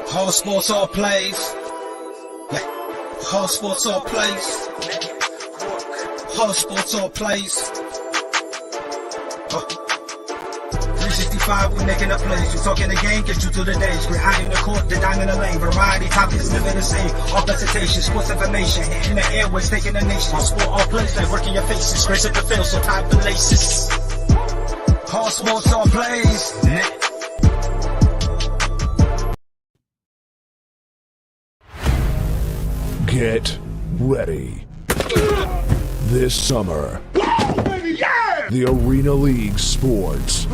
Whole sports all plays. Whole sports all plays. Whole sports all plays. 365, we making a plays. You talking the game, get you to the days. We're high in the court, the dime in the lane. Variety topics living the same. All presentation, sports information. In the airways, taking the nation. All sport, all plays, like working your faces. Grace at the field, so tie the laces. Whole sports all plays. Get ready. This summer, the Arena League Sports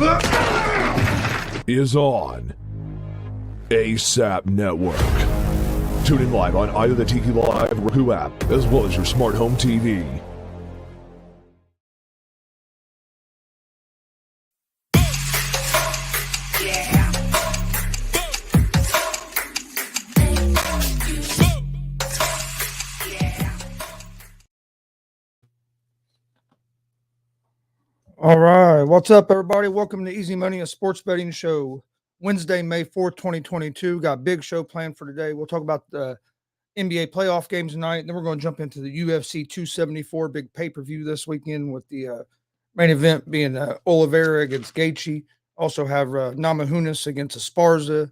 is on ASAP Network. Tune in live on either the Tiki Live or Roku app, as well as your smart home TV. All right. What's up, everybody? Welcome to Easy Money, a sports betting show. Wednesday, May 4th, 2022. Got a big show planned for today. We'll talk about the NBA playoff games tonight. And then we're going to jump into the UFC 274 big pay-per-view this weekend with the main event being Oliveira against Gaethje. Also have Namajunas against Esparza.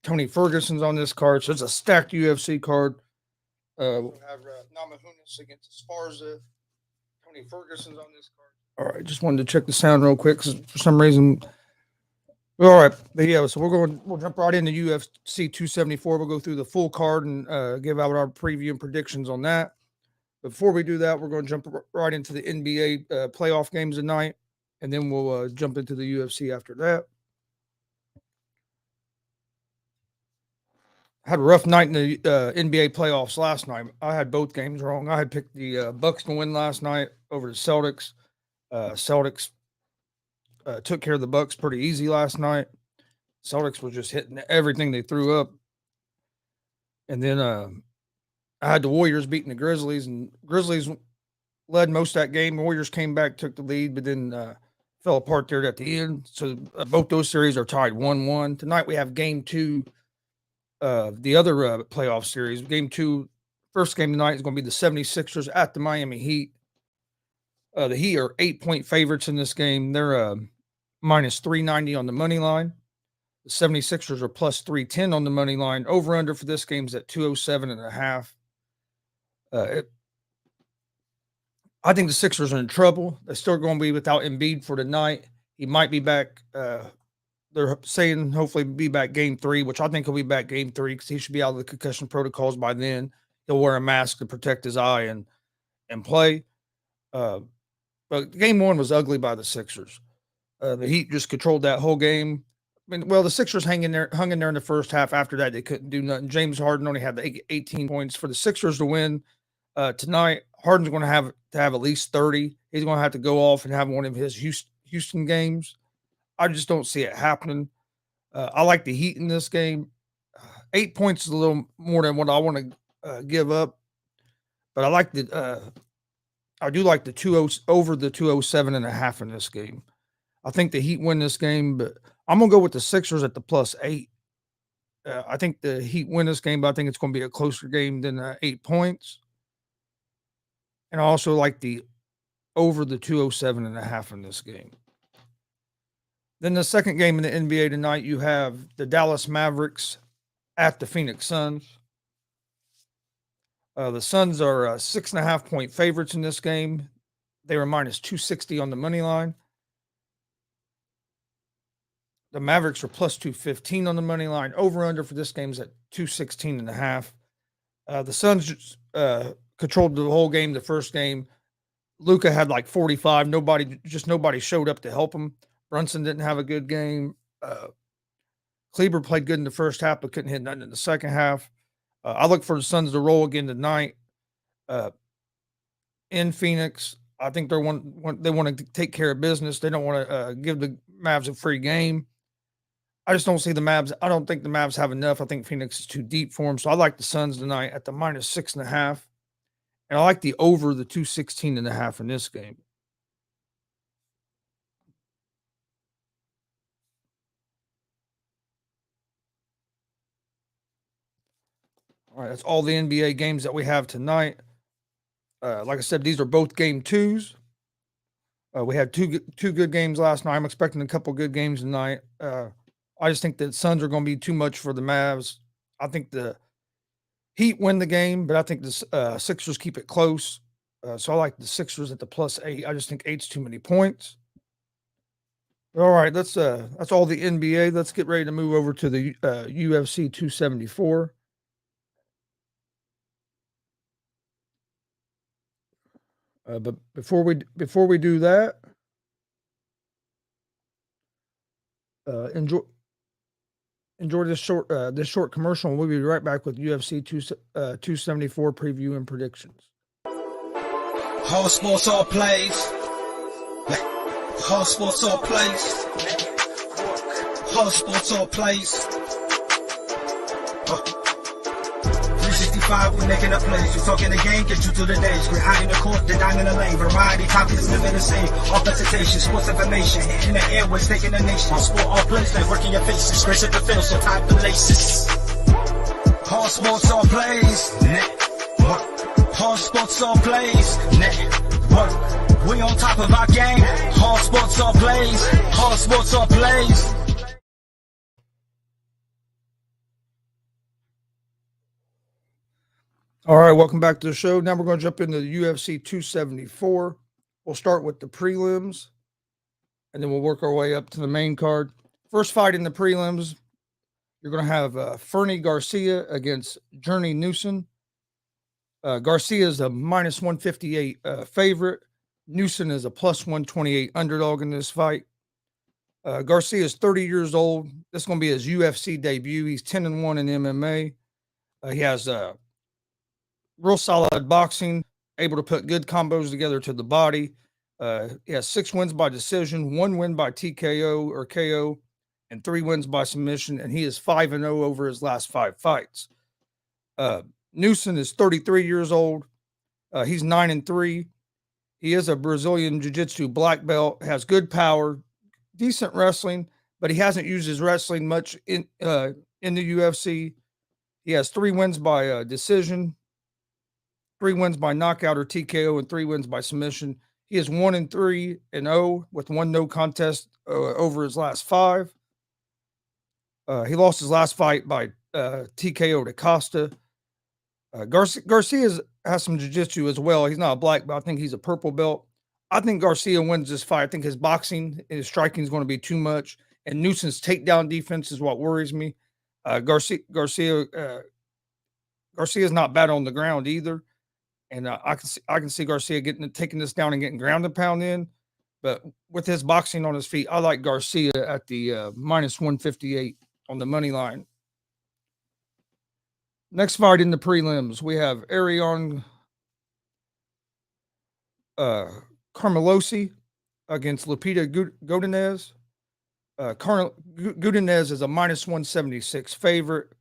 Tony Ferguson's on this card. So it's a stacked UFC card. We'll have Namajunas against Esparza. Tony Ferguson's on this card. All right, just wanted to check the sound real quick because for some reason. All right, but yeah, so we'll jump right into UFC 274. We'll go through the full card and give out our preview and predictions on that. Before we do that, we're going to jump right into the NBA playoff games tonight, and then we'll jump into the UFC after that. I had a rough night in the NBA playoffs last night. I had both games wrong. I had picked the Bucks to win last night over the Celtics. Celtics took care of the Bucks pretty easy last night. Celtics were just hitting everything they threw up. And then I had the Warriors beating the Grizzlies, and Grizzlies led most of that game. Warriors came back, took the lead, but then fell apart there at the end. So both those series are tied 1-1. Tonight we have game two of the other playoff series. Game two, first game tonight is going to be the 76ers at the Miami Heat. The Heat are 8-point favorites in this game. They're minus 390 on the money line. The 76ers are plus 310 on the money line. Over under for this game is at 207.5. I think the Sixers are in trouble. They're still going to be without Embiid for tonight. He might be back. They're saying hopefully be back game three, which I think he'll be back game three because he should be out of the concussion protocols by then. He'll wear a mask to protect his eye and play. But game one was ugly by the Sixers. The Heat just controlled that whole game. mean, well, the Sixers hung in there in the first half. After that, they couldn't do nothing. James Harden only had 18 points for the Sixers to win tonight. Harden's going to have at least 30. He's going to have to go off and have one of his Houston games. I just don't see it happening. I like the Heat in this game. 8 points is a little more than what I want to give up, but I like I do like the over the 207.5 in this game. I think the Heat win this game, but I'm gonna go with the Sixers at the +8. I think the Heat win this game, but I think it's going to be a closer game than 8 points. And I also like the over the 207.5 in this game. Then the second game in the NBA tonight, you have the Dallas Mavericks at the Phoenix Suns. The Suns are 6.5-point favorites in this game. They were -260 on the money line. The Mavericks are +215 on the money line. Over/under for this game is at 216.5. The Suns controlled the whole game. The first game, Luka had like 45. Nobody showed up to help him. Brunson didn't have a good game. Kleber played good in the first half, but couldn't hit nothing in the second half. I look for the Suns to roll again tonight in Phoenix. I think they want to take care of business. They don't want to give the Mavs a free game. I just don't see the Mavs. I don't think the Mavs have enough. I think Phoenix is too deep for them. So I like the Suns tonight at the -6.5. And I like the over the 216.5 in this game. All right, that's all the NBA games that we have tonight. Like I said, these are both game twos. We had two good games last night. I'm expecting a couple good games tonight. I just think the Suns are going to be too much for the Mavs. I think the Heat win the game, but I think the Sixers keep it close. So I like the Sixers at the +8. I just think 8's too many points. All right, that's all the NBA. Let's get ready to move over to the UFC 274. But before we do that, enjoy this short commercial, and we'll be right back with UFC 274 preview and predictions. Whole sports all plays. Whole sports all plays. Whole sports all plays. 365, we making a plays. We talking the game, get you through the days. We're high in the court, the dime in the lane. Variety, topics, living the same. All presentation, sports information. In the airways, taking the nation. All sport, all plays, like working your faces. Grace at the field, so tie the laces. All sports, all plays. All sports, all plays. Network. We on top of our game. All sports, all plays. All sports, all plays. All right, welcome back to the show. Now we're going to jump into the UFC 274. We'll start with the prelims, and then we'll work our way up to the main card. First fight in the prelims, you're going to have Fernie Garcia against Journey Newson. Garcia is a -158 favorite. Newson is a +128 underdog in this fight. Garcia is 30 years old. This is going to be his UFC debut. He's 10-1 in MMA. He has real solid boxing, able to put good combos together to the body. He has 6 wins by decision, 1 win by TKO or KO, and 3 wins by submission, and he is 5-0 over his last 5 fights. Newson is 33 years old. He's 9-3. He is a Brazilian Jiu-Jitsu black belt, has good power, decent wrestling, but he hasn't used his wrestling much in the UFC. He has 3 wins by decision, 3 wins by knockout or TKO, and 3 wins by submission. He is 1-3-0 with 1 no contest over his last 5. He lost his last fight by TKO to Costa. Garcia has some jiu-jitsu as well. He's not a black belt. I think he's a purple belt. I think Garcia wins this fight. I think his boxing, his striking is going to be too much, and Newson's takedown defense is what worries me. Garcia is not bad on the ground either. And I can see Garcia taking this down and getting ground and pound in. But with his boxing on his feet, I like Garcia at the minus 158 on the money line. Next fight in the prelims, we have Arion Carmelosi against Lupita Godinez. Godinez is a minus 176 favorite.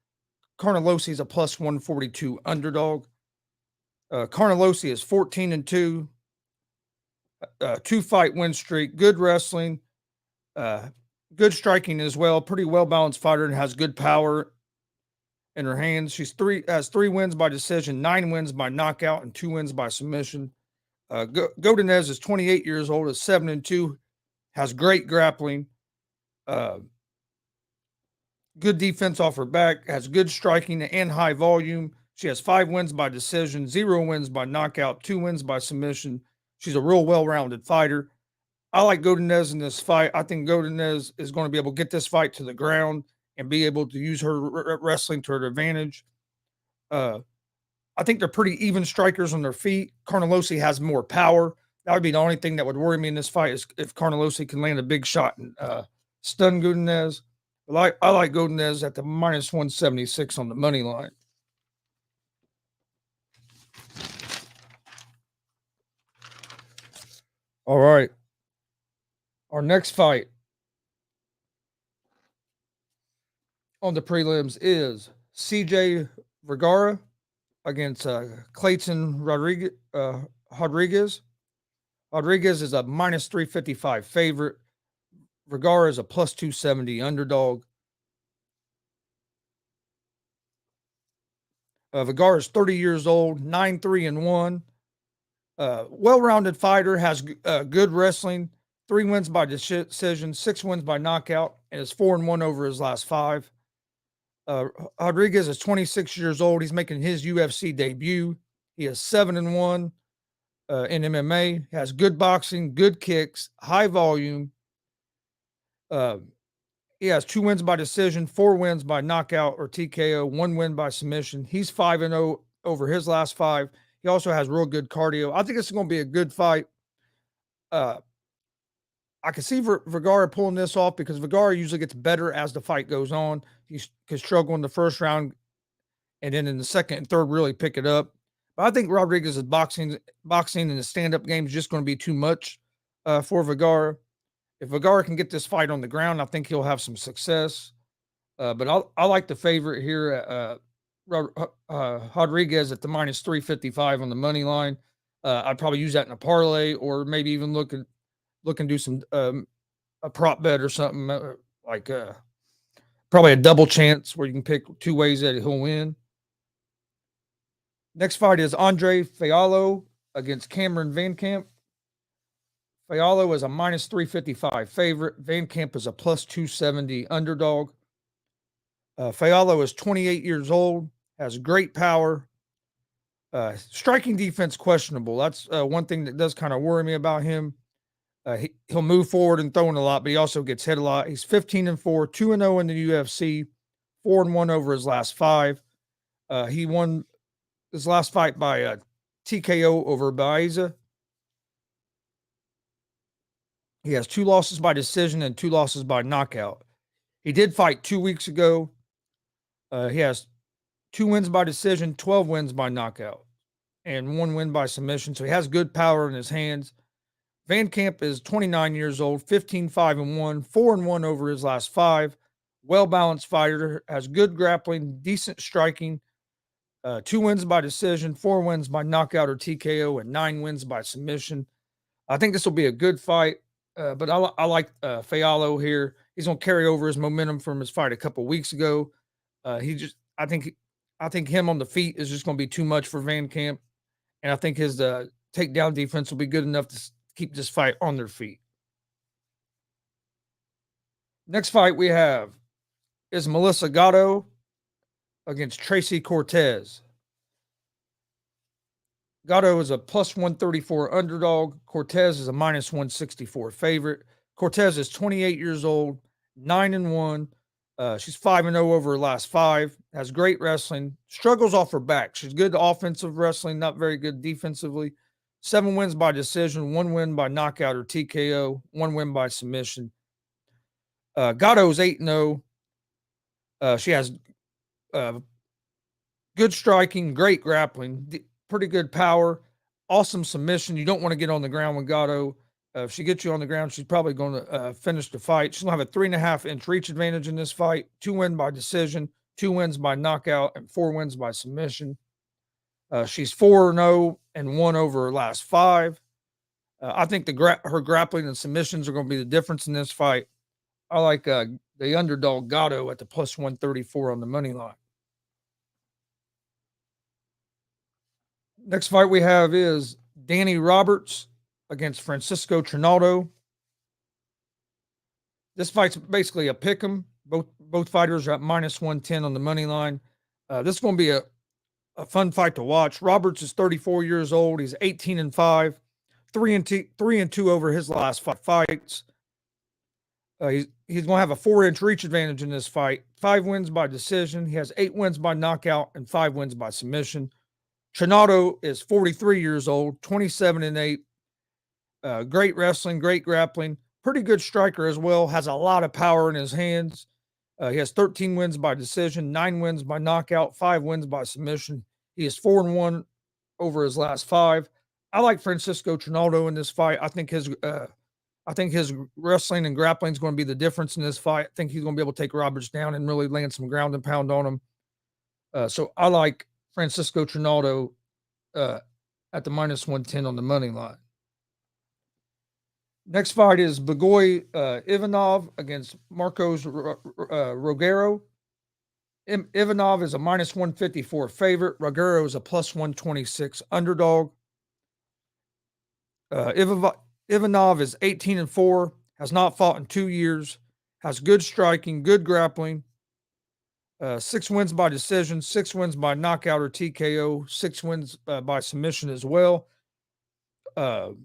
Carnelosi is a plus 142 underdog. Carnelosi is 14-2, 2-fight win streak, good wrestling, good striking as well. Pretty well balanced fighter and has good power in her hands. She has 3 wins by decision, 9 wins by knockout, and 2 wins by submission. Godinez is 28 years old, is 7-2, has great grappling, good defense off her back, has good striking and high volume. She has 5 wins by decision, 0 wins by knockout, 2 wins by submission. She's a real well-rounded fighter. I like Godinez in this fight. I think Godinez is going to be able to get this fight to the ground and be able to use her wrestling to her advantage. I think they're pretty even strikers on their feet. Carnelosi has more power. That would be the only thing that would worry me in this fight is if Carnelosi can land a big shot and stun Godinez. I like Godinez at the minus 176 on the money line. All right. Our next fight on the prelims is CJ Vergara against Clayton Rodriguez. Rodriguez is a minus 355 favorite. Vergara is a plus 270 underdog. Vergara is 30 years old, 9-3-1. Well-rounded fighter, has good wrestling, 3 wins by decision, 6 wins by knockout, and is 4-1 over his last 5. Rodriguez is 26 years old. He's making his UFC debut. He is 7-1 in MMA. Has good boxing, good kicks, high volume. He has 2 wins by decision, 4 wins by knockout or TKO, 1 win by submission. He's 5-0 over his last 5. He also has real good cardio. I think it's going to be a good fight. I can see Vergara pulling this off because Vergara usually gets better as the fight goes on. He can struggle in the first round and then in the second and third really pick it up. But I think Rodriguez's boxing and the stand-up game is just going to be too much for Vergara. If Vergara can get this fight on the ground, I think he'll have some success. But I like the favorite here, Rodriguez at the minus 355 on the money line. I'd probably use that in a parlay or maybe even look and do some a prop bet or something like probably a double chance where you can pick 2 ways that he'll win. Next fight is Andre Fialho against Cameron Van Camp. Fialho is a minus 355 favorite. Van Camp is a plus 270 underdog. Fialho is 28 years old, has great power. Striking defense questionable. That's one thing that does kind of worry me about him. He'll move forward and throwing a lot, but he also gets hit a lot. He's 15-4, 2-0 in the UFC, 4-1 over his last 5. He won his last fight by TKO over Baeza. He has 2 losses by decision and 2 losses by knockout. He did fight 2 weeks ago. He has 2 wins by decision, 12 wins by knockout, and 1 win by submission. So he has good power in his hands. Van Camp is 29 years old, 15-5-1, 4-1 over his last 5. Well-balanced fighter, has good grappling, decent striking. 2 wins by decision, 4 wins by knockout or TKO, and 9 wins by submission. I think this will be a good fight. But I like Fialho here. He's going to carry over his momentum from his fight a couple weeks ago. I think him on the feet is just going to be too much for Van Camp, and I think his takedown defense will be good enough to keep this fight on their feet. Next fight we have is Melissa Gatto against Tracy Cortez. Gatto is a plus 134 underdog. Cortez is a minus 164 favorite. Cortez is 28 years old, 9-1. She's 5-0 over her last 5. Has great wrestling. Struggles off her back. She's good offensive wrestling, not very good defensively. 7 wins by decision, 1 win by knockout or TKO, 1 win by submission. Gatto's 8-0. She has good striking, great grappling, pretty good power, awesome submission. You don't want to get on the ground with Gatto. If she gets you on the ground, she's probably going to finish the fight. She'll have a 3.5-inch reach advantage in this fight, 2 wins by decision, 2 wins by knockout, and 4 wins by submission. She's 4-0 and 1 over her last 5. I think her grappling and submissions are going to be the difference in this fight. I like the underdog Gatto at the plus 134 on the money line. Next fight we have is Danny Roberts against Francisco Trinaldo. This fight's basically a pick 'em. Both fighters are at minus 110 on the money line. This is going to be a fun fight to watch. Roberts is 34 years old. He's 18-5, 3-2 over his last 5 fights. He's going to have a 4-inch reach advantage in this fight. 5 wins by decision. He has 8 wins by knockout and 5 wins by submission. Trinaldo is 43 years old, 27-8. Great wrestling, great grappling, pretty good striker as well. Has a lot of power in his hands. He has 13 wins by decision, 9 wins by knockout, 5 wins by submission. He is 4-1 over his last 5. I like Francisco Trinaldo in this fight. I think his wrestling and grappling is going to be the difference in this fight. I think he's going to be able to take Roberts down and really land some ground and pound on him. So I like Francisco Trinaldo at the minus 110 on the money line. Next fight is Blagoy Ivanov against Marcos Rogero. Ivanov is a minus 154 favorite. Rogero is a plus 126 underdog. Ivanov is 18-4, has not fought in 2 years, has good striking, good grappling, 6 wins by decision, 6 wins by knockout or TKO, 6 wins by submission as well. 2-3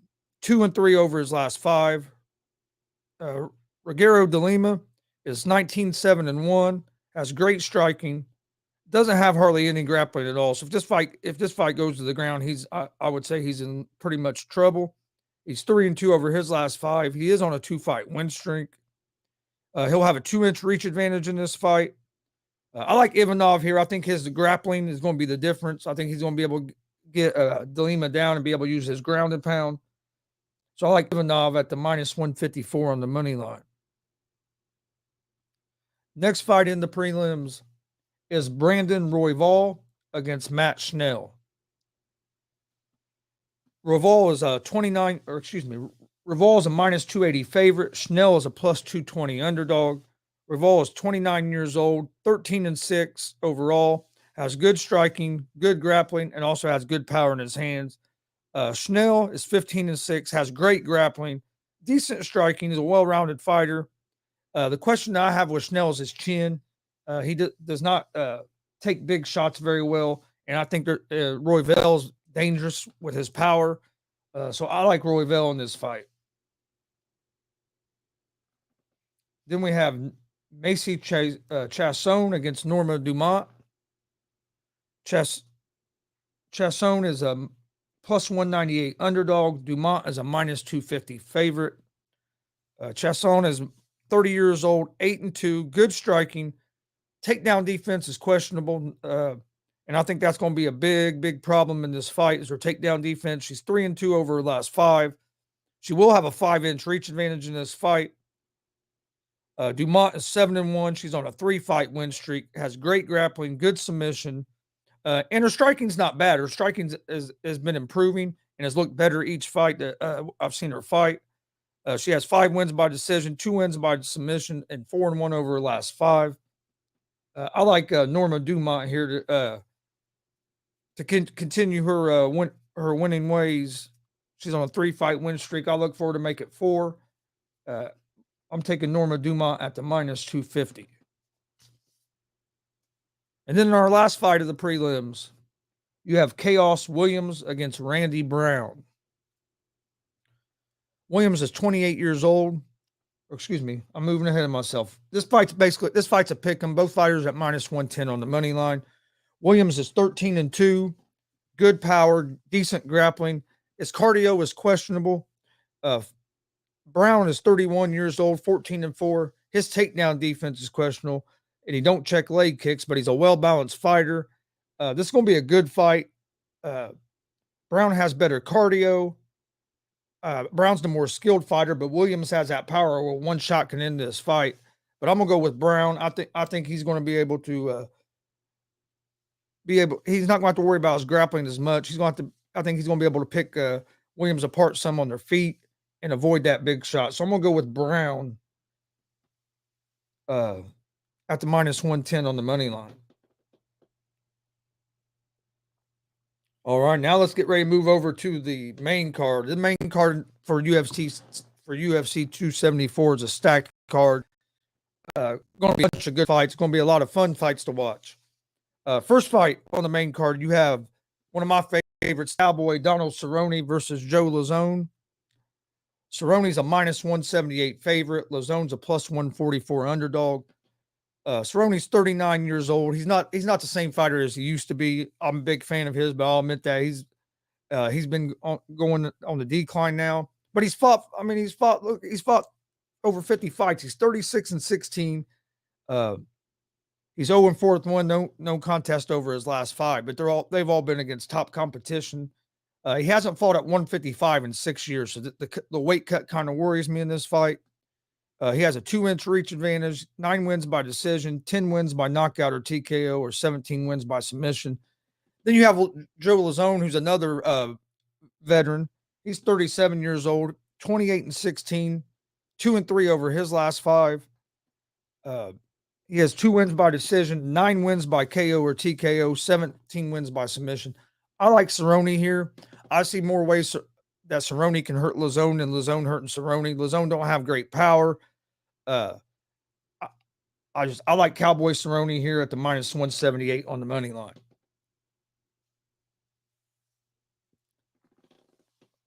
over his last 5. Rogero de Lima is 19-7-1, has great striking, doesn't have hardly any grappling at all. So if this fight goes to the ground, I would say he's in pretty much trouble. He's 3-2 over his last 5. He is on a 2-fight win streak. He'll have a 2-inch reach advantage in this fight. I like Ivanov here. I think his grappling is going to be the difference. I think he's going to be able to get de Lima down and be able to use his ground and pound. So I like Ivanov at the minus 154 on the money line. Next fight in the prelims is Brandon Royval against Matt Schnell. Royval is a Royval is a minus 280 favorite. Schnell is a plus 220 underdog. Royval is 29 years old, 13-6 overall, has good striking, good grappling, and also has good power in his hands. Schnell is 15-6, has great grappling, decent striking. He's a well-rounded fighter. The question I have with Schnell is his chin. He does not take big shots very well, and I think Royval's dangerous with his power. So I like Royval in this fight. Then we have Macy Chiasson against Norma Dumont. Chiasson is a plus 198 underdog. Dumont is a minus 250 favorite. Chiasson is 30 years old, 8-2, good striking. Takedown defense is questionable. And I think that's going to be a big problem in this fight is her takedown defense. She's 3-2 over her last 5. She will have a 5-inch reach advantage in this fight. Dumont is 7-1. She's on a 3-fight win streak, has great grappling, good submission. And her striking's not bad. Her striking has been improving and has looked better each fight that I've seen her fight. She has 5 wins by decision, 2 wins by submission, and 4-1 over her last 5. I like Norma Dumont here to continue her winning ways. She's on a 3-fight win streak. I look forward to make it 4. I'm taking Norma Dumont at the minus 250. And then in our last fight of the prelims, you have Chaos Williams against Randy Brown. Williams is 28 years old. Excuse me, I'm moving ahead of myself. This fight's a pick 'em. Both fighters at minus 110 on the money line. Williams is 13-2, good power, decent grappling, His cardio is questionable. Brown is 31 years old, 14-4. His takedown defense is questionable, and he don't check leg kicks, but he's a well-balanced fighter. This is going to be a good fight. Brown has better cardio. Brown's the more skilled fighter, but Williams has that power where one shot can end this fight. But I'm gonna go with Brown. I think he's going to be able to He's not going to have to worry about his grappling as much. I think he's going to be able to pick Williams apart some on their feet and avoid that big shot. So I'm going to go with Brown at the -110 on the money line. All right, now let's get ready to move over to the main card. The main card for UFC 274 is a stacked card. Going to be a bunch of good fights. Going to be a lot of fun fights to watch. First fight on the main card, you have one of my favorites, Cowboy Donald Cerrone versus Joe Lauzon. Cerrone's a -178 favorite. Lauzone's a +144 underdog. Cerrone's 39 years old. He's not the same fighter as he used to be. I'm a big fan of his, but I'll admit that he's been going on the decline now. But he's fought over 50 fights. He's 36-16. He's 0-4 with one, no contest over his last 5, but they've all been against top competition. He hasn't fought at 155 in 6 years, so the weight cut kind of worries me in this fight. He has a 2-inch reach advantage, 9 wins by decision, 10 wins by knockout or TKO, or 17 wins by submission. Then you have Joe Lauzon, who's another veteran. He's 37 years old, 28-16, 2-3 over his last 5. He has 2 wins by decision, 9 wins by KO or TKO, 17 wins by submission. I like Cerrone here. I see more ways that Cerrone can hurt Lauzon than Lauzon hurting Cerrone. Lauzon don't have great power. I like Cowboy Cerrone here at the -178 on the money line.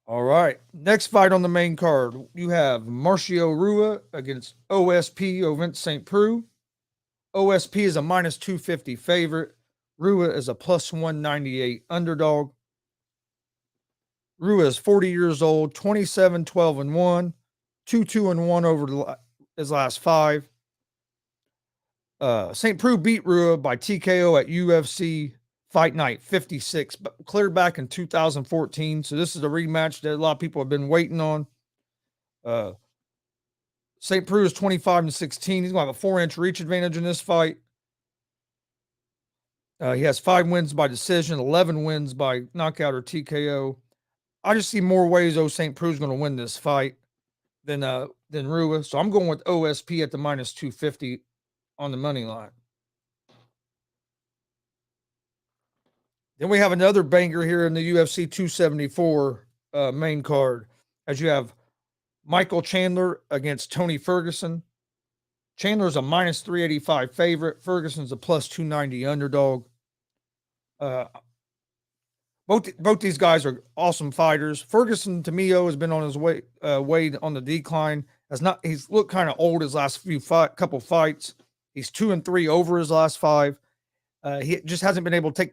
All right. Next fight on the main card, you have Marcio Rua against OSP Ovince St. Preux. OSP is a -250 favorite. Rua is a +198 underdog. Rua is 40 years old, 27-12-1, 2-2-1 over his last 5. St. Preux beat Rua by TKO at UFC Fight Night 56, but cleared back in 2014. So this is a rematch that a lot of people have been waiting on. St. Preux is 25-16. He's going to have a 4-inch reach advantage in this fight. He has 5 wins by decision, 11 wins by knockout or TKO. I just see more ways St. Preux is going to win this fight than Rua. So I'm going with OSP at the -250 on the money line. Then we have another banger here in the UFC 274 main card, as you have Michael Chandler against Tony Ferguson. Chandler's a -385 favorite. Ferguson's a +290 underdog. Both these guys are awesome fighters. Ferguson, to me, has been on his way on the decline. He's looked kind of old his last couple fights. He's 2-3 over his last 5. He just hasn't been able to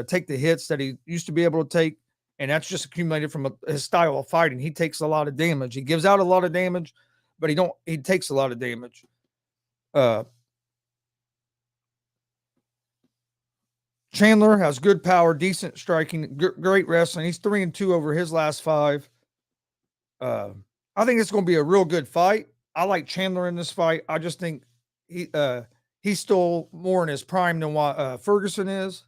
take the hits that he used to be able to take, and that's just accumulated from his style of fighting. He takes a lot of damage. He gives out a lot of damage, but he takes a lot of damage. Chandler has good power, decent striking, great wrestling. He's 3-2 over his last 5. I think it's going to be a real good fight. I like Chandler in this fight. I just think he's still more in his prime than what Ferguson is,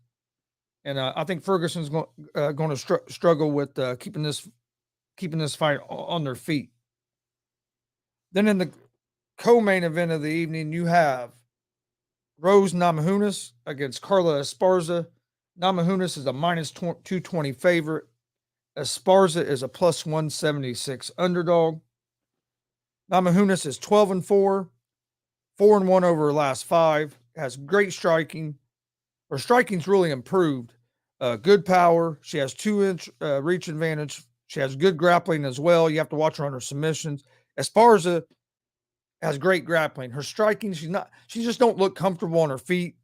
and I think Ferguson's going to struggle with keeping this fight on their feet. Then in the co-main event of the evening, you have Rose Namajunas against Carla Esparza. Namajunas is a -220 favorite. Esparza is a +176 underdog. Namajunas is 12-4, 4-1 over her last 5. Has great striking. Her striking's really improved. Good power. She has 2-inch reach advantage. She has good grappling as well. You have to watch her on her submissions. Esparza has great grappling. Her striking, she just don't look comfortable on her feet.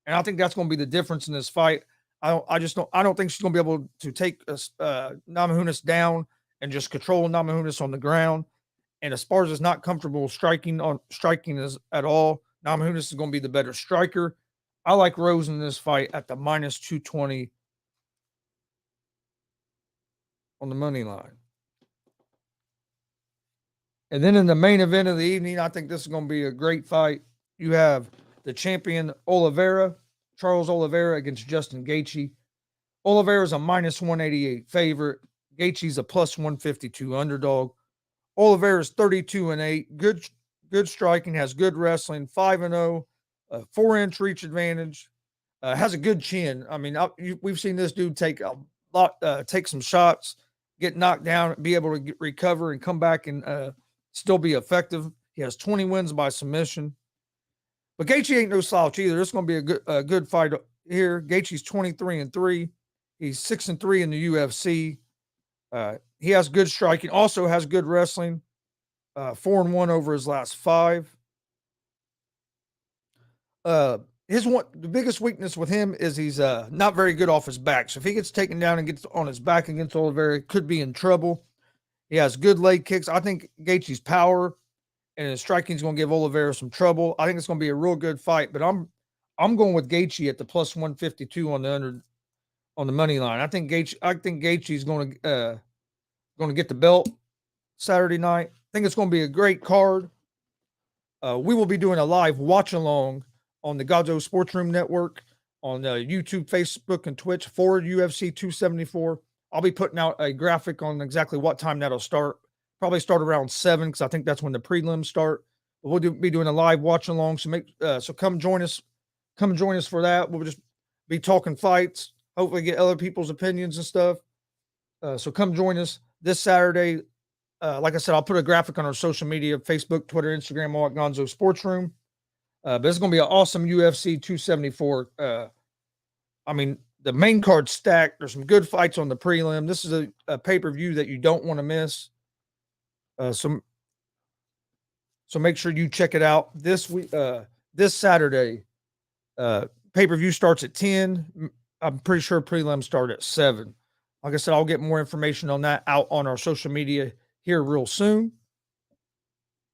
And I think that's going to be the difference in this fight. I don't think she's going to be able to take Namajunas down and just control Namajunas on the ground. And Esparza is not comfortable striking at all. Namajunas is going to be the better striker. I like Rose in this fight at the minus 220 on the money line. And then in the main event of the evening, I think this is going to be a great fight. You have the champion Charles Oliveira against Justin Gaethje. Oliveira is a minus 188 favorite. Gaethje's a plus 152 underdog. Oliveira is 32-8. Good striking, has good wrestling, 5-0, 4-inch reach advantage, has a good chin. I mean, we've seen this dude take some shots, get knocked down, be able to recover and come back and still be effective. He has 20 wins by submission. But Gaethje ain't no slouch either. This is going to be a good fight here. Gaethje's 23-3. He's 6-3 in the UFC. He has good striking, also has good wrestling. 4-1 over his last 5. The biggest weakness with him is he's not very good off his back. So if he gets taken down and gets on his back against Oliveira, he could be in trouble. He has good leg kicks. I think Gaethje's power and his striking is going to give Oliveira some trouble. I think it's going to be a real good fight, but I'm going with Gaethje at the plus 152 on the money line. I think Gaethje's going to get the belt Saturday night. I think it's going to be a great card. We will be doing a live watch along on the Gonzo Sports Room Network on YouTube, Facebook, and Twitch for UFC 274. I'll be putting out a graphic on exactly what time that'll start. Probably start around 7 because I think that's when the prelims start. But we'll be doing a live watch along. So come join us. Come join us for that. We'll just be talking fights. Hopefully get other people's opinions and stuff. So come join us this Saturday. Like I said, I'll put a graphic on our social media, Facebook, Twitter, Instagram, all at Gonzo Sports Room. But it's going to be an awesome UFC 274. I mean, the main card's stacked. There's some good fights on the prelim. This is a pay-per-view that you don't want to miss. So make sure you check it out this week. This Saturday, pay-per-view starts at 10. I'm pretty sure prelims start at 7. Like I said, I'll get more information on that out on our social media here real soon.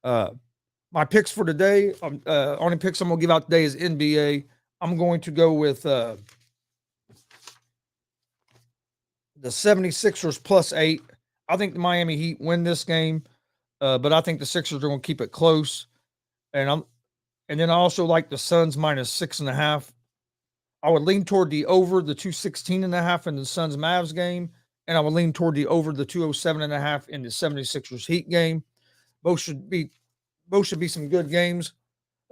My picks for today, only picks I'm going to give out today is NBA. I'm going to go with the 76ers plus 8. I think the Miami Heat win this game, but I think the Sixers are going to keep it close. And then I also like the Suns minus 6.5. I would lean toward the over the 216.5 in the Suns Mavs game, and I would lean toward the over the 207.5 in the 76ers Heat game. Both should be some good games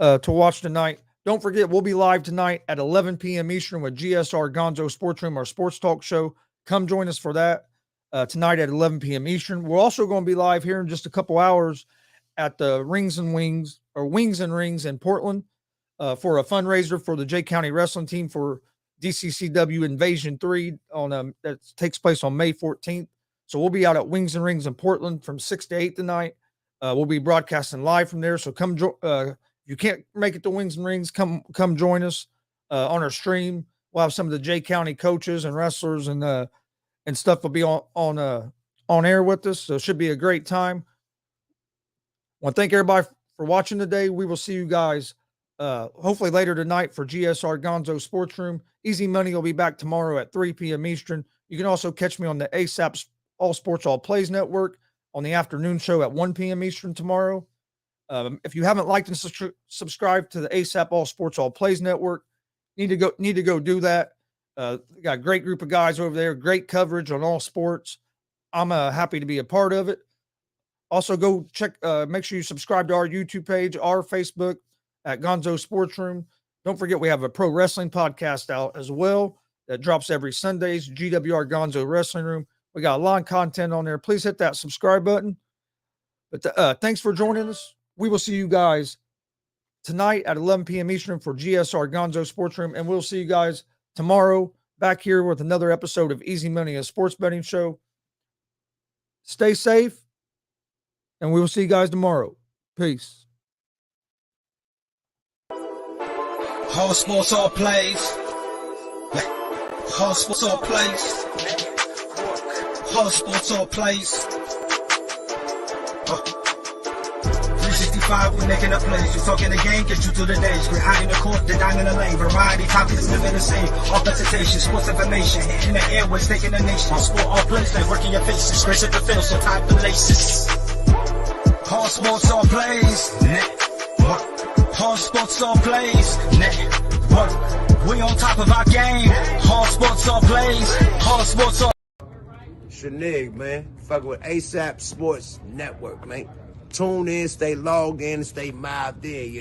to watch tonight. Don't forget, we'll be live tonight at 11 p.m. Eastern with GSR Gonzo Sports Room, our sports talk show. Come join us for that tonight at 11 p.m. Eastern. We're also going to be live here in just a couple hours at the Wings and Rings in Portland for a fundraiser for the Jay County Wrestling Team for DCCW Invasion 3 that takes place on May 14th. So we'll be out at Wings and Rings in Portland from 6 to 8 tonight. We'll be broadcasting live from there. So come, if you can't make it to Wings and Rings, come join us on our stream. We'll have some of the Jay County coaches and wrestlers and stuff will be on air with us. So it should be a great time. I want to thank everybody for watching today. We will see you guys hopefully later tonight for GSR Gonzo Sports Room. Easy Money will be back tomorrow at 3 p.m. Eastern. You can also catch me on the ASAP All Sports All Plays Network on the afternoon show at 1 p.m. Eastern tomorrow. If you haven't liked and subscribed to the ASAP All Sports All Plays Network, need to go do that. Got a great group of guys over there, great coverage on all sports. I'm happy to be a part of it. Also, go check, make sure you subscribe to our YouTube page, our Facebook at Gonzo Sports Room. Don't forget, we have a pro wrestling podcast out as well that drops every Sundays, GWR Gonzo Wrestling Room. We got a lot of content on there. Please hit that subscribe button. But thanks for joining us. We will see you guys tonight at 11 p.m. Eastern for GSR Gonzo Sports Room. And we'll see you guys tomorrow back here with another episode of Easy Money, a sports betting show. Stay safe, and we will see you guys tomorrow. Peace. All sports, all plays. All sports, all plays. All sports, all plays. 365, we making a plays. You talking the game, get you through the days. We're high in the court, the dime in the lane. Variety, topics, living the same. All presentation, sports information. Hitting the airways, taking the nation. All sport, all plays, like working your faces. Grace at the field, so tie the laces. All sports, all plays. Network. All sports, all plays. Network. We on top of our game. All sports, all plays. All sports, all. Shanig, man. Fucking with ASAP Sports Network, man. Tune in, stay logged in, stay mobbed in.